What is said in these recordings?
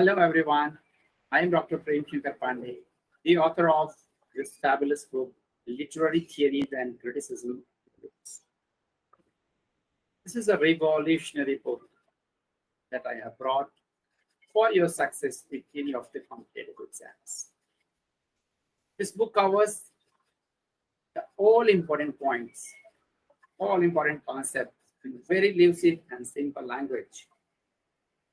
Hello, everyone. I am Dr. Prem Shankar Pandey, the author of this fabulous book, Literary Theories and Criticism. This is a revolutionary book that I have brought for your success in any of the competitive exams. This book covers the all important points, all important concepts in very lucid and simple language.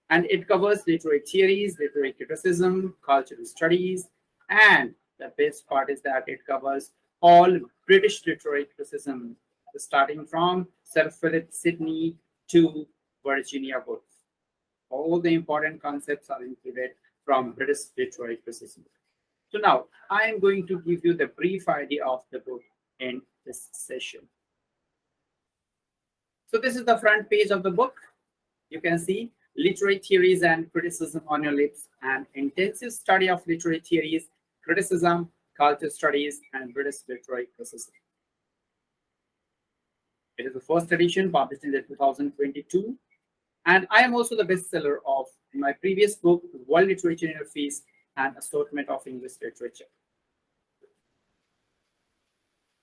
And it covers literary theories, literary criticism, cultural studies, and the best part is that it covers all British literary criticism, starting from Sir Philip Sidney to Virginia Woolf. All the important concepts are included from British literary criticism. So now I am going to give you the brief idea of the book in this session. So this is the front page of the book. You can see literary theories and criticism on your lips, an intensive study of literary theories, criticism, culture studies, and British literary criticism. It is the first edition published in 2022. And I am also the bestseller of my previous book, World Literature in Your Face, and Assortment of English Literature.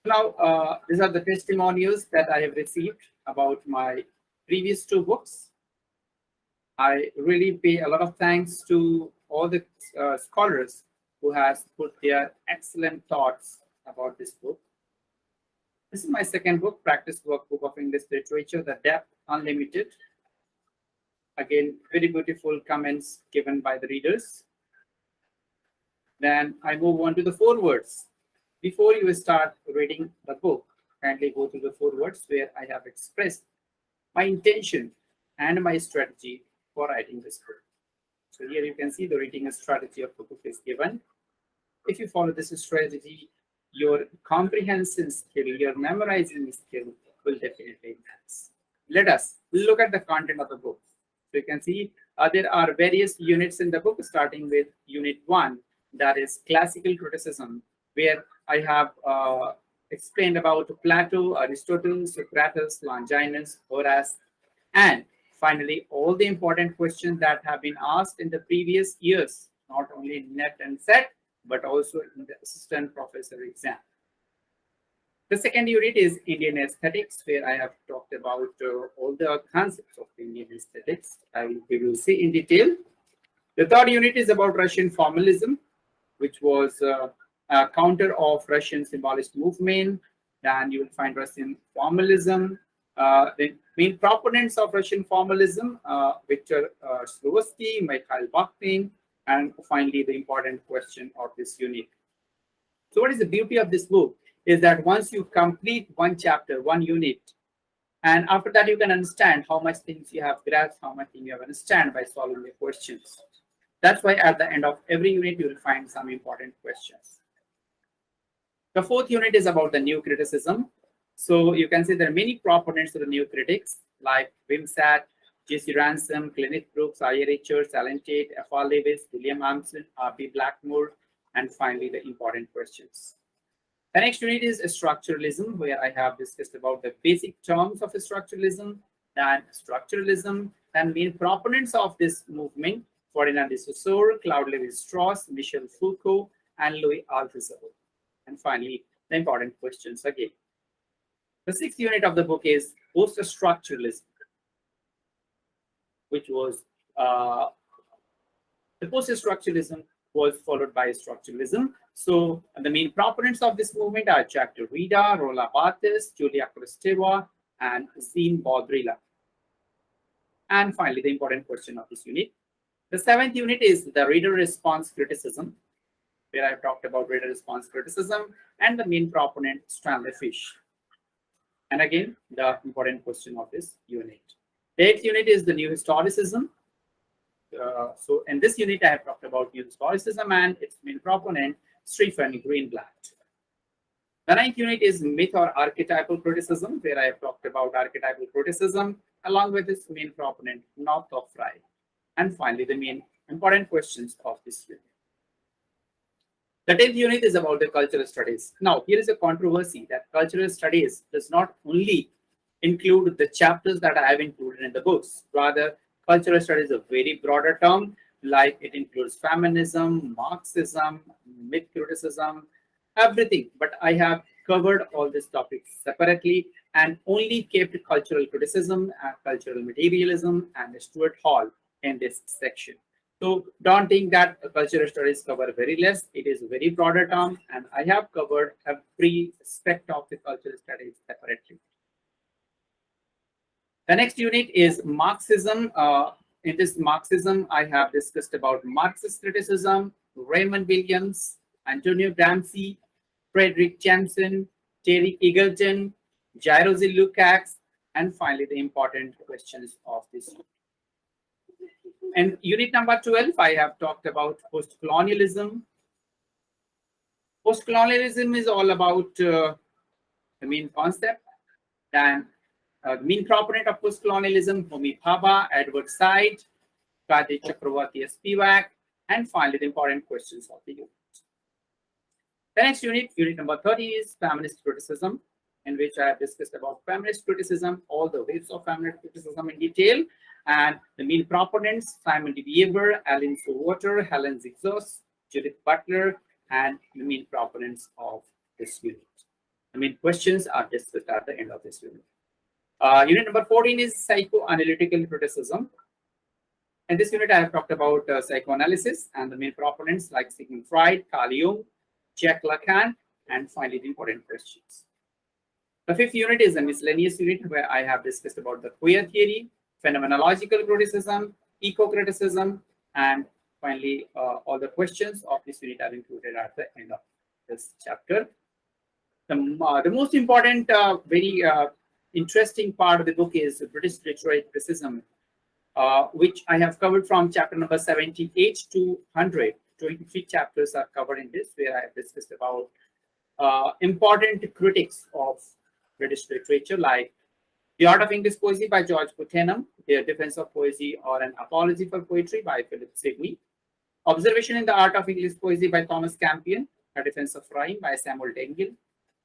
Now, these are the testimonials that I have received about my previous two books. I really pay a lot of thanks to all the scholars who has put their excellent thoughts about this book. This is my second book, Practice Workbook of English Literature, The Depth Unlimited. Again, very beautiful comments given by the readers. Then I move on to the forewords. Before you start reading the book, kindly go to the forewords where I have expressed my intention and my strategy for writing this book. So here you can see the reading strategy of the book is given. If you follow this strategy, your comprehension skill, your memorizing skill will definitely enhance. Let us look at the content of the book. So you can see there are various units in the book, starting with Unit 1, that is Classical Criticism, where I have explained about Plato, Aristotle, Socrates, Longinus, Horace, and finally, all the important questions that have been asked in the previous years, not only in NET and SET, but also in the assistant professor exam. The second unit is Indian aesthetics, where I have talked about all the concepts of Indian aesthetics. We will see in detail. The third unit is about Russian formalism, which was a counter of Russian symbolist movement. Then you will find Russian formalism. The main proponents of Russian formalism, Victor Slovatsky, Mikhail Bakhtin, and finally the important question of this unit. So what is the beauty of this book is that once you complete one chapter, one unit, and after that you can understand how much things you have grasped, how much things you have understand by solving the questions. That's why at the end of every unit you will find some important questions. The fourth unit is about the new criticism. So you can see there are many proponents of the new critics like Wimsatt, J.C. Ransom, Kenneth Brooks, I.A. Richards, Alan Tate, F.R. Lewis, William Amson, R.B. Blackmore, and finally the important questions. The next unit is Structuralism, where I have discussed about the basic terms of Structuralism, then Structuralism, and main proponents of this movement, Ferdinand de Saussure, Claude Lévi-Strauss, Michel Foucault, and Louis Althusser. And finally, the important questions again. The sixth unit of the book is Post-Structuralism, which was the Post-Structuralism was followed by Structuralism. So the main proponents of this movement are Jacques Derrida, Roland Barthes, Julia Kristeva, and Jean Baudrillard. And finally, the important question of this unit. The seventh unit is the reader response criticism, where I've talked about reader response criticism and the main proponent, Stanley Fish. And again, the important question of this unit. The eighth unit is the new historicism. So in this unit, I have talked about new historicism and its main proponent, Stephen Greenblatt. The ninth unit is myth or archetypal criticism, where I have talked about archetypal criticism along with its main proponent, Northrop Frye. And finally, the main important questions of this unit. The 10th unit is about the cultural studies. Now, here is a controversy that cultural studies does not only include the chapters that I have included in the books. Rather, cultural studies is a very broader term like it includes feminism, Marxism, myth criticism, everything. But I have covered all these topics separately and only kept cultural criticism, cultural materialism, and Stuart Hall in this section. So don't think that cultural studies cover very less. It is a very broader term, and I have covered every aspect of the cultural studies separately. The next unit is Marxism. In this Marxism, I have discussed about Marxist criticism, Raymond Williams, Antonio Gramsci, Frederick Jansen, Terry Eagleton, Jairzi Lukács, and finally the important questions of this unit. And unit number 12, I have talked about postcolonialism. Postcolonialism is all about the main concept. Then the main proponent of postcolonialism, Homi Bhabha, Edward Said, Kadi Chakravarti Spivak, and finally the important questions of the unit. The next unit, unit number 30, is feminist criticism, in which I have discussed about feminist criticism, all the waves of feminist criticism in detail, and the main proponents, Simon de Weber, Alan Sowater, Helen Zixos, Judith Butler, and the main proponents of this unit. The main questions are discussed at the end of this unit. Unit number 14 is psychoanalytical criticism. In this unit, I have talked about psychoanalysis and the main proponents like Sigmund Freud, Carl Jung, Jacques Lacan, and finally the important questions. The fifth unit is the miscellaneous unit, where I have discussed about the queer theory, phenomenological criticism, eco-criticism, and finally all the questions of this unit are included at the end of this chapter. The most important, very interesting part of the book is British literary criticism, which I have covered from chapter number 78 to 100. 23 chapters are covered in this, where I have discussed about important critics of British literature, like The Art of English Poesy by George Buchanan, Their Defense of Poesy or an Apology for Poetry by Philip Sidney, Observation in the Art of English Poesy by Thomas Campion, A Defense of Rhyme by Samuel Dengel,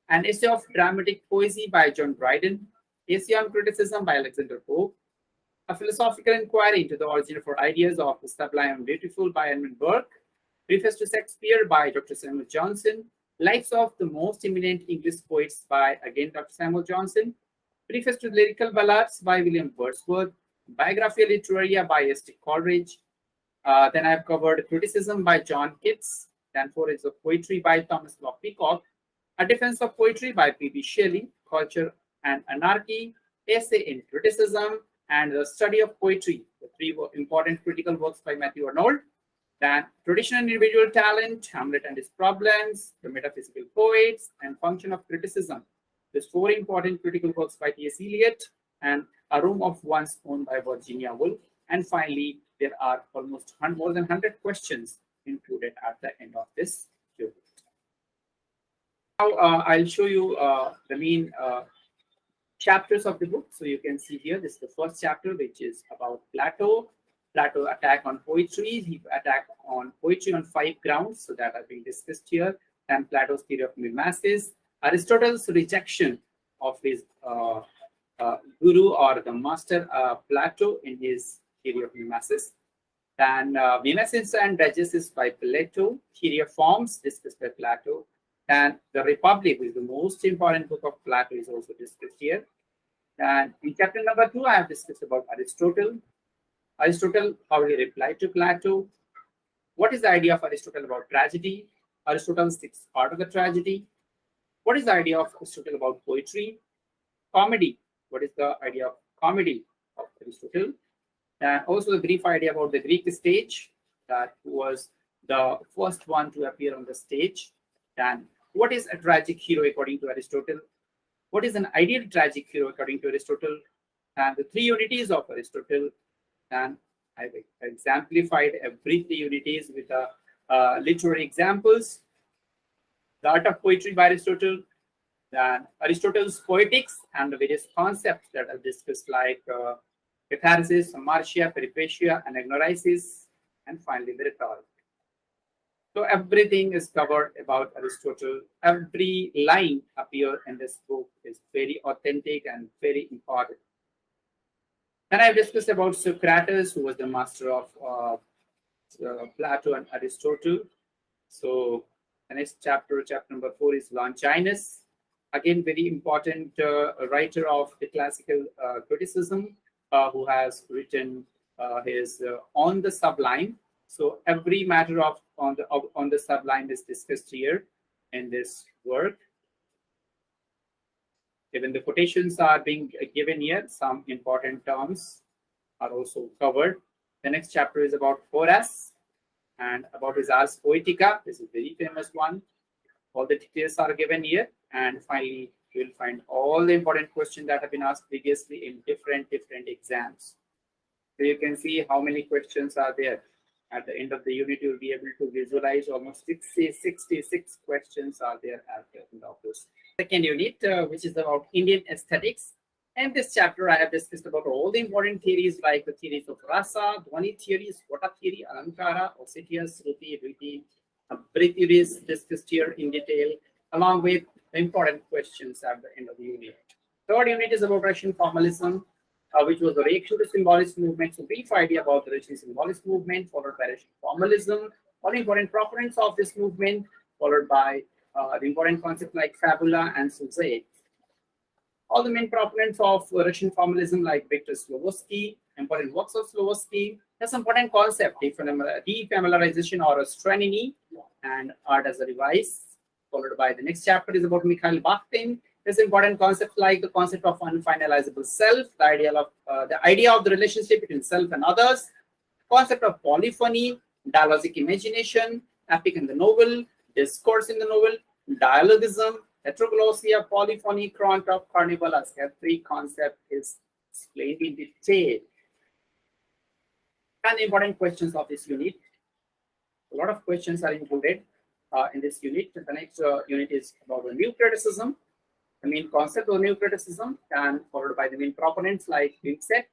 An Essay of Dramatic Poesy by John Dryden, Essay on Criticism by Alexander Pope, A Philosophical Inquiry into the Origin of Ideas of the Sublime and Beautiful by Edmund Burke, Preface to Shakespeare by Dr. Samuel Johnson, Lives of the Most Eminent English Poets by, again, Dr. Samuel Johnson, Preface to Lyrical Ballads by William Wordsworth, Biographia Literaria by S.T. Coleridge. Then I've covered Criticism by John Keats, then Forays of Poetry by Thomas Locke Peacock, A Defense of Poetry by P.B. Shelley, Culture and Anarchy, Essay in Criticism, and The Study of Poetry, the three important critical works by Matthew Arnold. Then Tradition and Individual Talent, Hamlet and His Problems, The Metaphysical Poets, and Function of Criticism. There's four important critical works by T.S. Eliot, and A Room of One's Own by Virginia Woolf. And finally, there are almost more than 100 questions included at the end of this unit. Now, I'll show you the main chapters of the book. So you can see here, this is the first chapter, which is about Plato. Plato attack on poetry. He attacked on poetry on 5 grounds, so that are being discussed here. And Plato's theory of mimesis, Aristotle's rejection of his guru or the master Plato in his theory of mimesis. Then Mimesis and Digesis by Plato, theory of forms discussed by Plato. And the Republic, which is the most important book of Plato, is also discussed here. And in chapter number 2, I have discussed about Aristotle. Aristotle, how he replied to Plato. What is the idea of Aristotle about tragedy? Aristotle's 6th part of the tragedy. What is the idea of Aristotle about poetry? Comedy. What is the idea of comedy of Aristotle? And also a brief idea about the Greek stage, that was the first one to appear on the stage. And what is a tragic hero according to Aristotle? What is an ideal tragic hero according to Aristotle? And the 3 unities of Aristotle. And I've exemplified every 3 unities with literary examples. The Art of Poetry by Aristotle, then Aristotle's Poetics and the various concepts that are discussed, like catharsis, martia, peripetia, anagnorisis, and finally the rhetoric. So everything is covered about Aristotle. Every line appear in this book is very authentic and very important. Then I've discussed about Socrates, who was the master of Plato and Aristotle. So the next chapter, chapter number 4, is Longinus. Again, very important writer of the classical criticism, who has written his On the Sublime. So every matter of on the sublime is discussed here in this work. Even the quotations are being given here. Some important terms are also covered. The next chapter is about Horace and about his Ars Poetica. This is a very famous one. All the details are given here. And finally, you will find all the important questions that have been asked previously in different exams. So you can see how many questions are there. At the end of the unit, you will be able to visualize almost 66 questions are there at the end of this second unit, which is about Indian aesthetics. And this chapter, I have discussed about all the important theories like the theories of rasa, dhvani theories, vata theory, alankara, ossetia, shruti, riti, breath theories discussed here in detail, along with the important questions at the end of the unit. Third unit is about Russian formalism, which was the reaction to symbolist movement. So brief idea about the Russian symbolist movement, followed by Russian formalism, all important proponents of this movement, followed by the important concepts like fabula and sujet. All the main proponents of Russian formalism like Victor Slavoski, important works of Slavoski. There's some important concept, defamiliarization or astreniny, and art as a device. Followed by the next chapter is about Mikhail Bakhtin. There's important concepts like the concept of unfinalizable self, the idea of the relationship between self and others, concept of polyphony, dialogic imagination, epic in the novel, discourse in the novel, dialogism, heteroglossia, polyphony, cront of carnival. As every concept is explained in detail. And the important questions of this unit. A lot of questions are included in this unit. The next unit is about the new criticism, the main concept of new criticism, and followed by the main proponents like Wimsatt,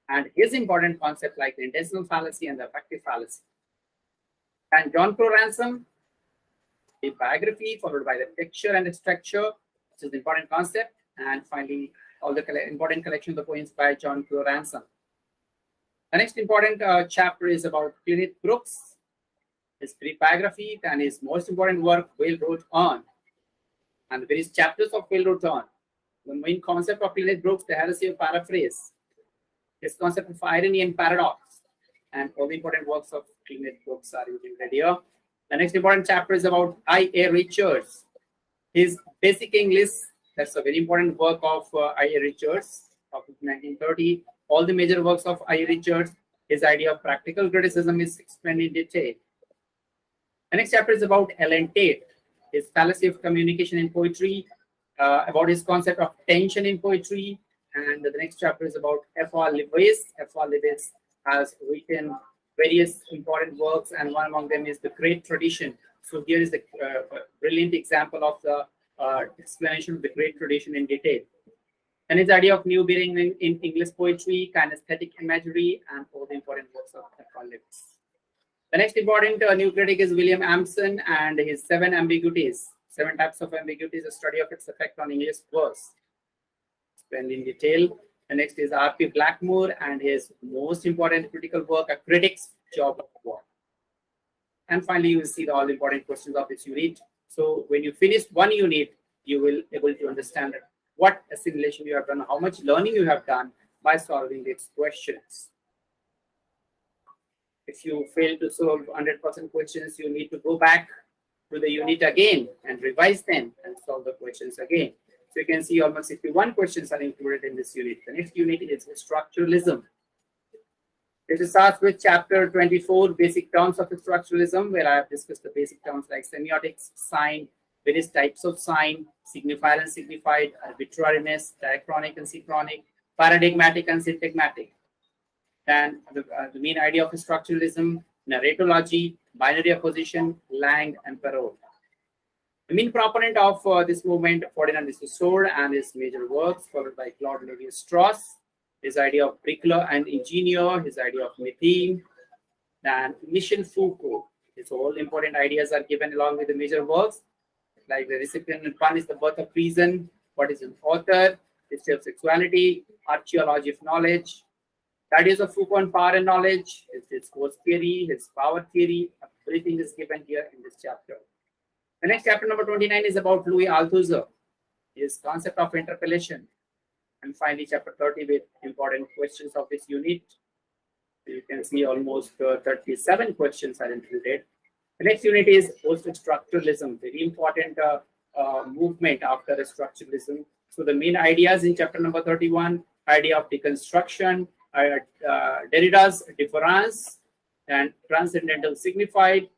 and his important concept like the intentional fallacy and the effective fallacy. And John Crow Ransom, the biography, followed by the texture and the structure, which is the important concept, and finally all the important collection of the poems by John Crow Ransom. The next important chapter is about Clement Brooks, his brief biography, and his most important work, Whale wrote on, and the various chapters of Whale wrote on. The main concept of Clement Brooks, the heresy of paraphrase, his concept of irony and paradox, and all the important works of Clement Brooks are included here. The next important chapter is about I.A. Richards, his Basic English. That's a very important work of I.A. Richards of 1930. All the major works of I.A. Richards, his idea of practical criticism is explained in detail. The next chapter is about Ellen Tate, his fallacy of communication in poetry, about his concept of tension in poetry. And the next chapter is about F.R. Lewis. F.R. Lewis has written various important works, and one among them is The Great Tradition. So here is the brilliant example of the explanation of the Great Tradition in detail. And his idea of new bearing in English poetry, kinesthetic imagery, and all the important works of F.R. Lewis. The next important new critic is William Ampson and his 7 ambiguities, 7 types of ambiguities, a study of its effect on English verse. Explained in detail. The next is R.P. Blackmore and his most important critical work, A Critic's Job of War. And finally, you will see all the important questions of this unit. So when you finish one unit, you will be able to understand what assimilation you have done, how much learning you have done by solving these questions. If you fail to solve 100% questions, you need to go back to the unit again and revise them and solve the questions again. So you can see almost 61 questions are included in this unit. The next unit is structuralism. It starts with chapter 24, basic terms of structuralism, where I have discussed the basic terms like semiotics, sign, various types of sign, signifier and signified, arbitrariness, diachronic and synchronic, paradigmatic and syntagmatic. And the main idea of structuralism, narratology, binary opposition, Lang and Perrault. The main proponent of this movement, Ferdinand de Saussure and his major works, followed by Claude Lévi-Strauss, his idea of bricklayer and engineer, his idea of methane, and Michel Foucault. His all important ideas are given along with the major works, like the recipient and pun is the birth of reason, what is an author, history of sexuality, archaeology of knowledge, The ideas of Foucault on power and knowledge, his discourse theory, his power theory, everything is given here in this chapter. The next chapter, number 29, is about Louis Althusser, his concept of interpellation. And finally, chapter 30 with important questions of this unit. You can see almost 37 questions are included. The next unit is post-structuralism, very important movement after structuralism. So the main ideas in chapter number 31, idea of deconstruction, Derrida's difference and transcendental signified,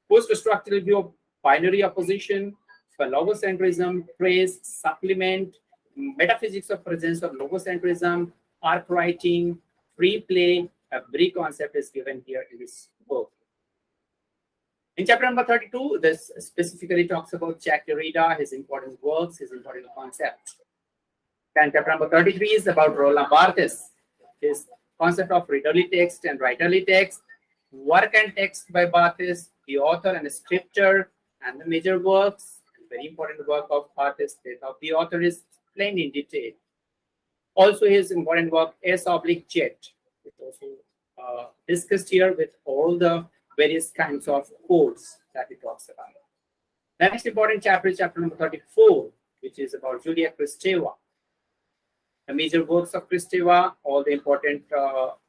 post-structural view of binary opposition, logocentrism, praise, supplement, metaphysics of presence of logocentrism, arc writing, free play. Every concept is given here in this book. In chapter number 32, this specifically talks about Jacques Derrida, his important works, his important concepts. And chapter number 33 is about Roland Barthes, his concept of readerly text and writerly text, work and text by Barthes, the author and the scripture, and the major works. Very important work of Barthes, that of the author is explained in detail. Also, his important work S/Jet, which also discussed here with all the various kinds of codes that he talks about. The next important chapter is chapter number 34, which is about Julia Kristeva. The major works of Kristeva, all the important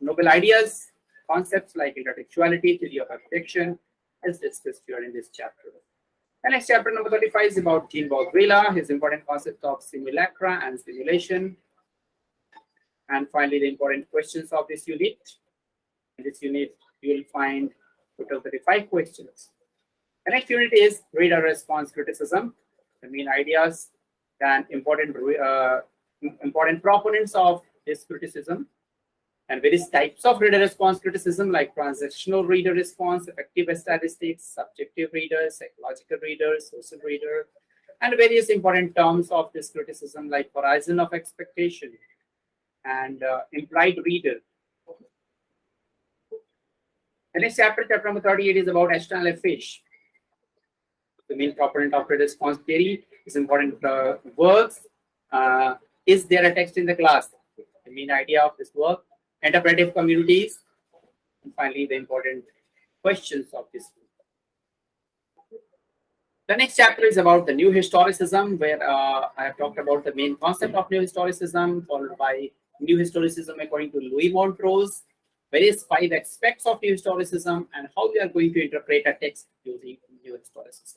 noble ideas, concepts like intertextuality, theory of abstraction, is discussed here in this chapter. The next chapter, number 35, is about Jean Baudrillard, his important concept of simulacra and simulation. And finally, the important questions of this unit. In this unit, you will find total 35 questions. The next unit is reader response criticism, the main ideas and important proponents of this criticism, and various types of reader response criticism like transactional reader response, effective statistics, subjective readers, psychological readers, social reader, and various important terms of this criticism like horizon of expectation and implied reader. The next chapter, chapter number 38, is about Ashton Fish, the main proponent of reader response theory. His important works. Is there a text in the class? The main idea of this work. Interpretive communities, and finally the important questions of this book. The next chapter is about the new historicism, where I have talked about the main concept of new historicism, followed by new historicism according to Louis Montrose, various 5 aspects of new historicism, and how we are going to interpret a text using new historicism.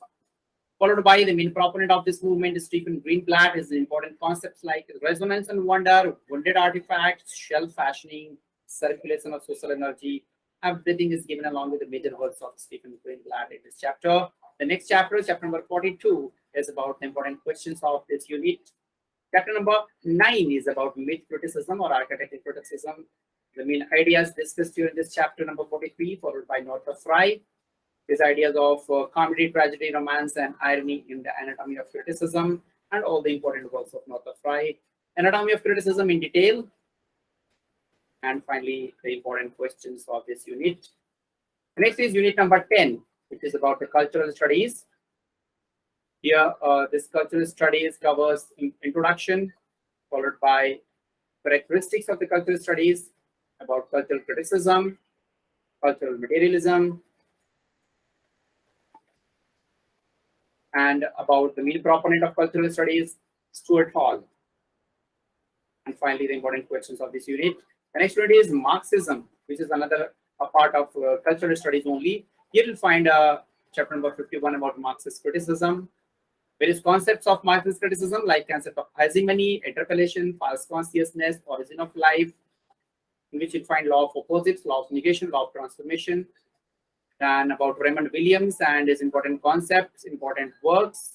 Followed by the main proponent of this movement, Stephen Greenblatt, is important concepts like resonance and wonder, wounded artifacts, shell fashioning, circulation of social energy. Everything is given along with the major works of Stephen Greenblatt in this chapter. The next chapter, chapter number 42, is about the important questions of this unit. Chapter number 9 is about myth criticism or archetypal criticism. The main ideas discussed here in this chapter number 43, followed by Northrop Frye. His ideas of comedy, tragedy, romance, and irony in the anatomy of criticism, and all the important works of Northrop Frye. Anatomy of criticism in detail. And finally, the important questions of this unit. The next is unit number 10, which is about the cultural studies. Here, this cultural studies covers introduction, followed by characteristics of the cultural studies, about cultural criticism, cultural materialism, and about the main proponent of cultural studies, Stuart Hall. And finally, the important questions of this unit. The next unit is Marxism, which is another part of cultural studies only. Here you'll find chapter number 51 about Marxist criticism, various concepts of Marxist criticism like concept of hegemony, interpellation, false consciousness, origin of life, in which you'll find law of opposites, law of negation, law of transformation, and about Raymond Williams and his important concepts, important works,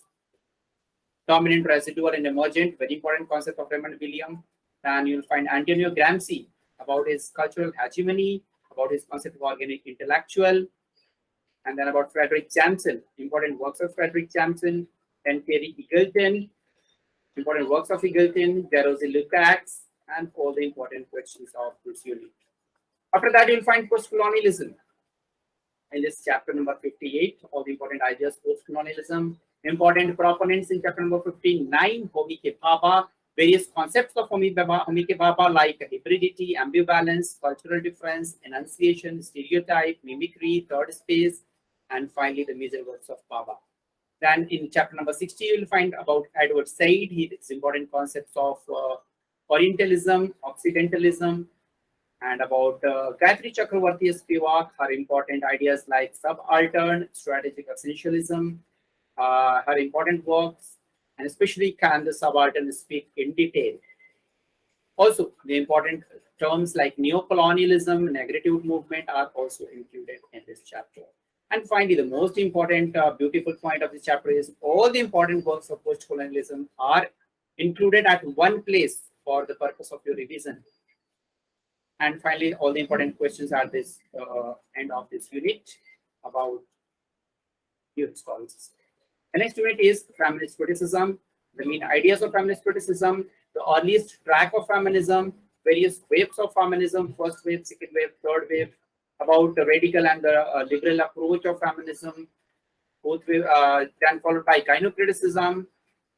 dominant, residual, and emergent, very important concept of Raymond Williams. And you'll find Antonio Gramsci about his cultural hegemony, about his concept of organic intellectual, and then about Frederick Jameson, important works of Frederick Jameson, and Terry Eagleton, important works of Eagleton, Derosi Lukács, and all the important questions of this unit. After that, you'll find postcolonialism. In this chapter number 58, all the important ideas postcolonialism, important proponents in chapter number 59, Homi K. Bhabha, various concepts of Amike like hybridity, ambivalence, cultural difference, enunciation, stereotype, mimicry, third space, and finally the major works of Baba. Then in chapter number 60, you will find about Edward Said, his important concepts of Orientalism, Occidentalism, and about Gayatri Chakravarti Spivak, her important ideas like subaltern, strategic essentialism, her important works, and especially can the subaltern speak in detail. Also, the important terms like neocolonialism, negative movement are also included in this chapter. And finally, the most important beautiful point of this chapter is all the important works of postcolonialism are included at one place for the purpose of your revision. And finally, all the important questions are this end of this unit about youth scholars. The next unit is feminist criticism, the main ideas of feminist criticism, the earliest track of feminism, various waves of feminism, first wave, second wave, third wave, about the radical and the liberal approach of feminism, both wave, then followed by gynocriticism,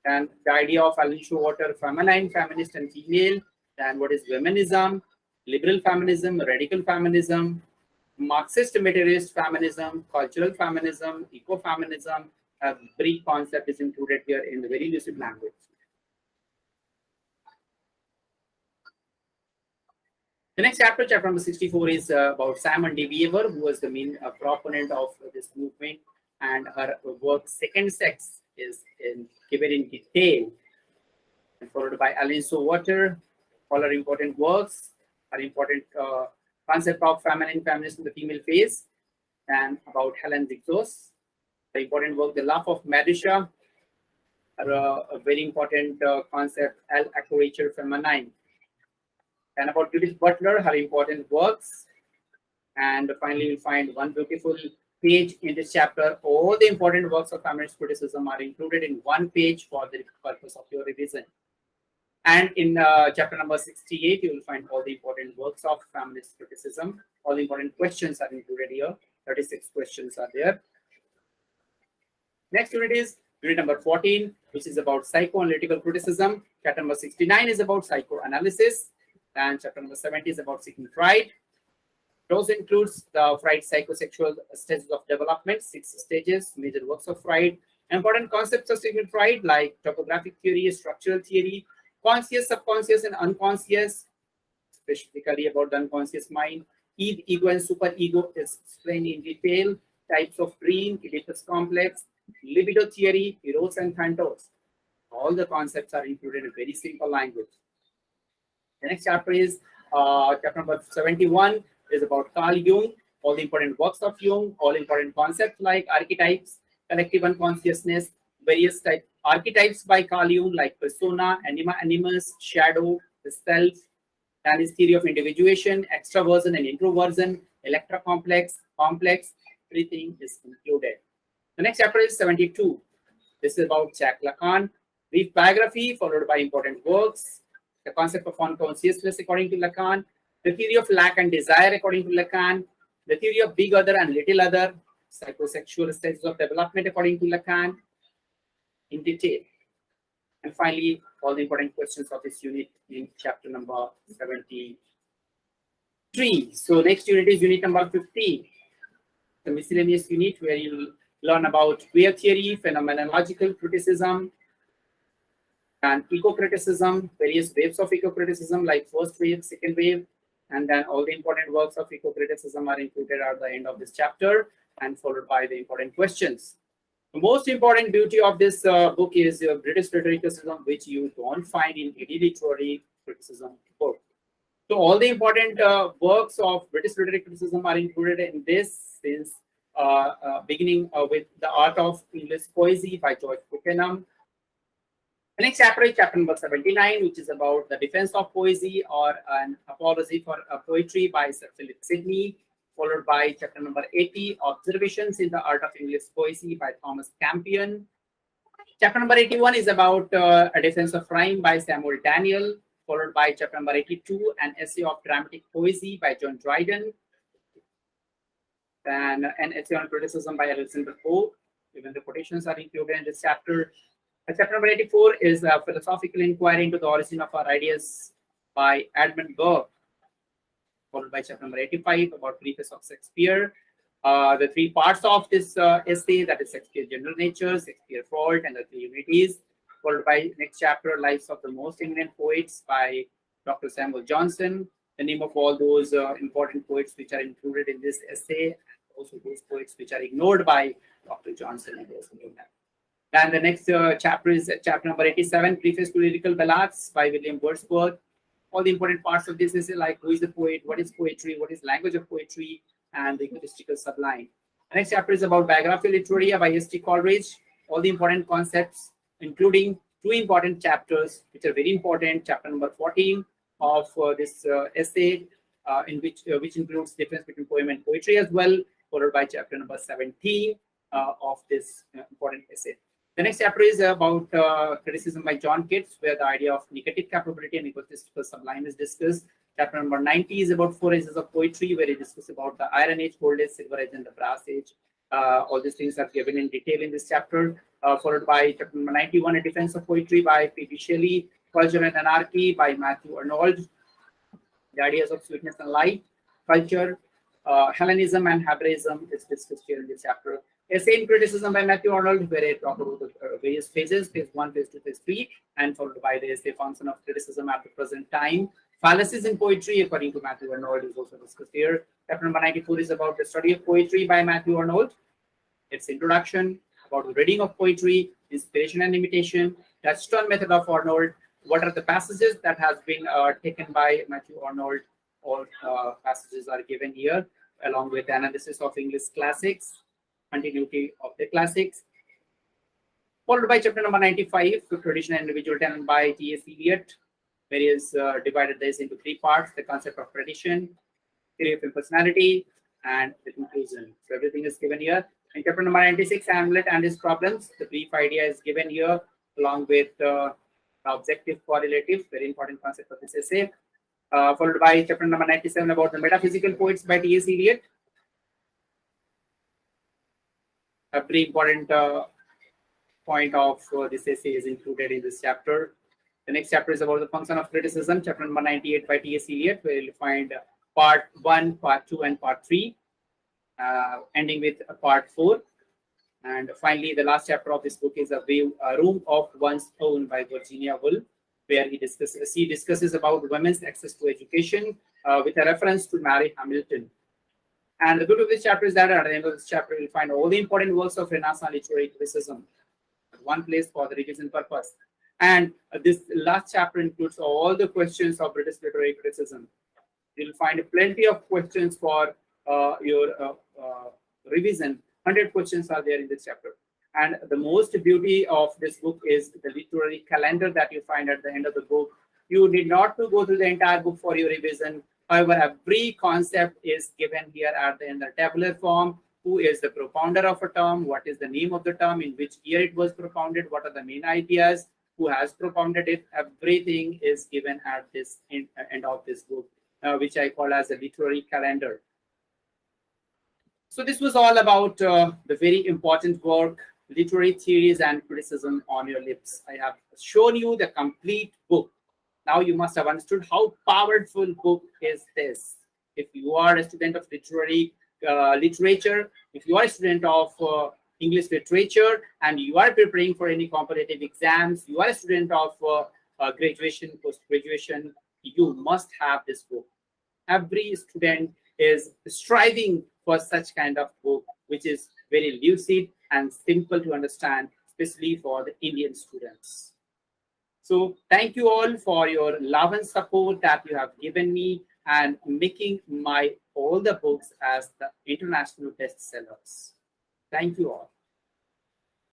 and the idea of Alan Showalter, feminine, feminist, and female, then what is feminism, liberal feminism, radical feminism, Marxist materialist feminism, cultural feminism, ecofeminism. A brief concept is included here in the very lucid language. The next chapter, chapter number 64, is about Simone de Beauvoir, who was the main proponent of this movement, and her work Second Sex is given in detail, and followed by Alan Showalter, all her important works, her important concept of feminine, feminist in the female phase, and about Helen Zixos, the important work, The Love of Madisha, a very important concept, Al Acroature Feminine, and about Judith Butler, her important works. And finally, you'll find one beautiful page in this chapter. All the important works of feminist criticism are included in one page for the purpose of your revision. And in chapter number 68, you will find all the important works of feminist criticism. All the important questions are included here. 36 questions are there. Next unit is unit number 14, which is about psychoanalytical criticism. Chapter number 69 is about psychoanalysis. And chapter number 70 is about seeking Freud. It also includes the Freud psychosexual stages of development, 6 stages, major works of Freud, important concepts of Sigmund Freud like topographic theory, structural theory, conscious, subconscious, and unconscious, specifically about the unconscious mind. Ego and superego is explained in detail. Types of dream, Oedipus complex, libido theory, eros and thanatos. All the concepts are included in very simple language. The next chapter is chapter number 71 is about Carl Jung, all the important works of Jung, all important concepts like archetypes, collective unconsciousness, various type archetypes by Carl Jung like persona, anima animus, shadow, the self, and his theory of individuation, extraversion and introversion, Electra complex, everything is included. The next chapter is 72. This is about Jacques Lacan, brief biography followed by important works, the concept of unconsciousness according to Lacan, the theory of lack and desire according to Lacan, the theory of big other and little other, psychosexual stages of development according to Lacan in detail. And finally, all the important questions of this unit in chapter number 73. So next unit is unit number 50, the miscellaneous unit, where you'll learn about queer theory, phenomenological criticism, and eco-criticism, various waves of eco-criticism like first wave, second wave, and then all the important works of eco-criticism are included at the end of this chapter and followed by the important questions. The most important beauty of this book is British literary criticism, which you don't find in any literary criticism book. So all the important works of British literary criticism are included in this, since beginning with The Art of English Poesy by George Buchanan. The next chapter is chapter number 79, which is about the defense of poesy or an apology for poetry by Sir Philip Sidney, followed by chapter number 80, Observations in the Art of English Poesy by Thomas Campion. Chapter number 81 is about a defense of rhyme by Samuel Daniel, followed by chapter number 82, an essay of dramatic poesy by John Dryden, and an essay on criticism by Alexander Pope. Even the quotations are included in this chapter. Chapter number 84 is a philosophical inquiry into the origin of our ideas by Edmund Burke, followed by chapter number 85 about preface of Shakespeare. The three parts of this essay, that is Shakespeare's general nature, Shakespeare fault, and the three unities, followed by next chapter, Lives of the Most Eminent Poets by Dr. Samuel Johnson, the name of all those important poets which are included in this essay, and also those poets which are ignored by Dr. Johnson and those who know that. And the next chapter is chapter number 87, Preface to Lyrical Ballads by William Wordsworth. All the important parts of this is like who is the poet, what is poetry, what is language of poetry, and the egotistical sublime. The next chapter is about Biographia Literaria by S.T. Coleridge. All the important concepts, including two important chapters, which are very important. Chapter number 14 of this essay, in which includes difference between poem and poetry as well, followed by chapter number 17 of this important essay. The next chapter is about criticism by John Keats, where the idea of negative capability and egotistical sublime is discussed. Chapter number 90 is about four ages of poetry, where he discusses about the Iron Age, Gold Age, Silver Age, and the Brass Age. All these things are given in detail in this chapter, followed by chapter number 91, A Defense of Poetry by P.B. Shelley, Culture and Anarchy by Matthew Arnold, the ideas of sweetness and light, culture, Hellenism and Hebraism is discussed here in this chapter. Essay in Criticism by Matthew Arnold, where it talks about the various phases, phase 1, phase 2, phase 3, and followed by the essay Function of Criticism at the Present Time. Fallacies in Poetry, according to Matthew Arnold, is also discussed here. Chapter number 94 is about the study of poetry by Matthew Arnold. Its introduction, about the reading of poetry, inspiration and imitation, touchstone method of Arnold. What are the passages that has been taken by Matthew Arnold? All passages are given here, along with analysis of English classics, continuity of the classics, followed by chapter number 95, Tradition and Individual Talent by T.S. Eliot, where he has divided this into three parts: the concept of tradition, theory of impersonality, and the conclusion. So everything is given here. In chapter number 96, Hamlet and his problems, the brief idea is given here, along with the objective correlative, very important concept of this essay, followed by chapter number 97 about the metaphysical poets by T.S. Eliot. A very important point of this essay is included in this chapter. The next chapter is about the function of criticism, chapter number 98 by T.S. Eliot, where you'll find part 1, part 2, and part 3, ending with part 4. And finally, the last chapter of this book is A Room of One's Own by Virginia Woolf, where he discusses about women's access to education with a reference to Mary Hamilton. And the beauty of this chapter is that at the end of this chapter, you'll find all the important works of Renaissance literary criticism at one place for the revision purpose. And this last chapter includes all the questions of British literary criticism. You'll find plenty of questions for your revision. 100 questions are there in this chapter. And the most beauty of this book is the literary calendar that you find at the end of the book. You need not to go through the entire book for your revision. However, every concept is given here at the end, the tabular form. Who is the propounder of a term? What is the name of the term? In which year it was propounded? What are the main ideas? Who has propounded it? Everything is given at this end of this book, which I call as a literary calendar. So this was all about the very important work, Literary Theories and Criticism on Your Lips. I have shown you the complete book. Now you must have understood how powerful book is this. If you are a student of literary literature, if you are a student of English literature, and you are preparing for any competitive exams, you are a student of graduation, post-graduation, you must have this book. Every student is striving for such kind of book, which is very lucid and simple to understand, especially for the Indian students. So thank you all for your love and support that you have given me and making all the books as the international bestsellers. Thank you all.